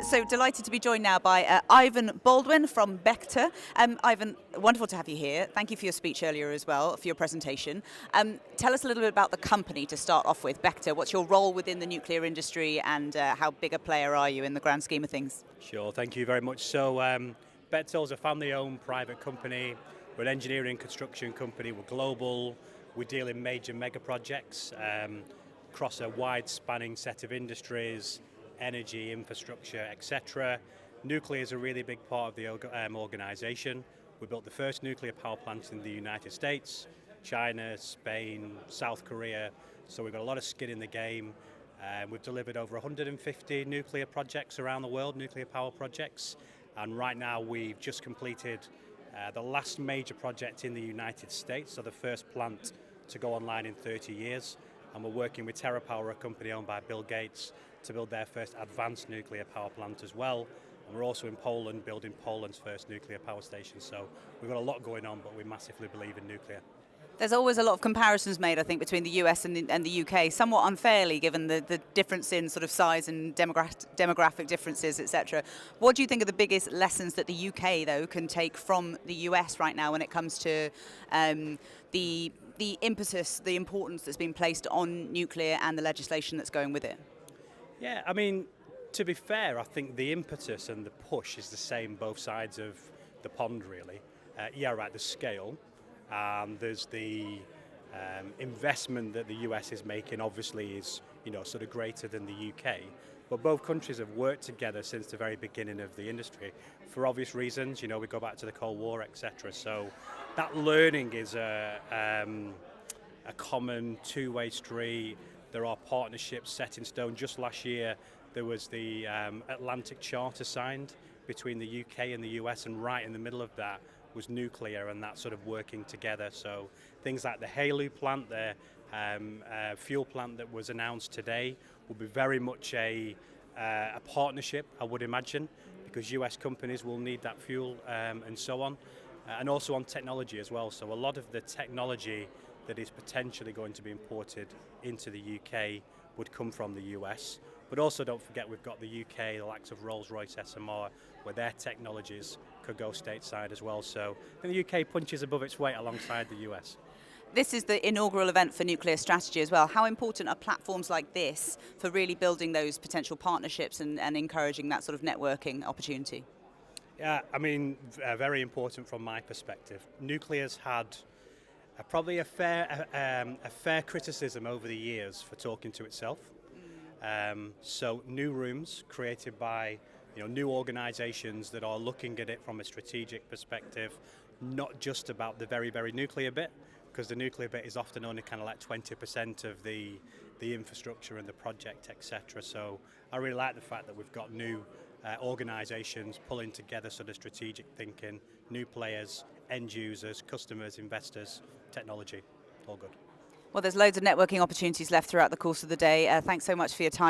So delighted to be joined now by Ivan Baldwin from Bechtel. Ivan, wonderful to have you here. Thank you for your speech earlier as well, for your presentation. Tell us a little bit about the company to start off with, Bechtel. What's your role within the nuclear industry and how big a player are you in the grand scheme of things? Sure, thank you very much. So Bechtel is a family-owned private company. We're an engineering and construction company. We're global. We deal in major mega projects across a wide-spanning set of industries, energy, infrastructure, etc. Nuclear is a really big part of the organisation. We built the first nuclear power plants in the United States, China, Spain, South Korea, so we've got a lot of skin in the game. We've delivered over 150 nuclear projects around the world, nuclear power projects, and right now we've just completed the last major project in the United States, so the first plant to go online in 30 years, and we're working with TerraPower, a company owned by Bill Gates, to build their first advanced nuclear power plant as well. And we're also in Poland building Poland's first nuclear power station, so we've got a lot going on, but we massively believe in nuclear. There's always a lot of comparisons made, I think, between the US and the UK, somewhat unfairly given the difference in sort of size and demographic differences, etc. What do you think are the biggest lessons that the UK, though, can take from the US right now when it comes to the impetus, the importance that's been placed on nuclear and the legislation that's going with it? Yeah, I mean, to be fair, I think the impetus and the push is the same both sides of the pond, really. Yeah, right, the scale. There's the investment that the US is making, obviously is sort of greater than the UK, but both countries have worked together since the very beginning of the industry for obvious reasons. We go back to the Cold War, etc. So that learning is a common two-way street. There are partnerships set in stone. Just last year there was the Atlantic Charter signed between the UK and the US, and right in the middle of that was nuclear and that sort of working together. So things like the HALEU plant, the fuel plant that was announced today, will be very much a partnership, I would imagine, because US companies will need that fuel and so on. And also on technology as well. So a lot of the technology that is potentially going to be imported into the UK would come from the US. But also don't forget we've got the UK, the likes of Rolls-Royce SMR, where their technologies could go stateside as well. So I think the UK punches above its weight alongside the US. This is the inaugural event for nuclear strategy as well. How important are platforms like this for really building those potential partnerships and encouraging that sort of networking opportunity? Yeah, I mean, very important from my perspective. Nuclear's had probably a fair criticism over the years for talking to itself. So new rooms created by new organisations that are looking at it from a strategic perspective, not just about the very, very nuclear bit, because the nuclear bit is often only kind of like 20% of the infrastructure and the project, etc. So I really like the fact that we've got new organisations pulling together sort of strategic thinking, new players, end users, customers, investors, technology, all good. Well, there's loads of networking opportunities left throughout the course of the day. Thanks so much for your time.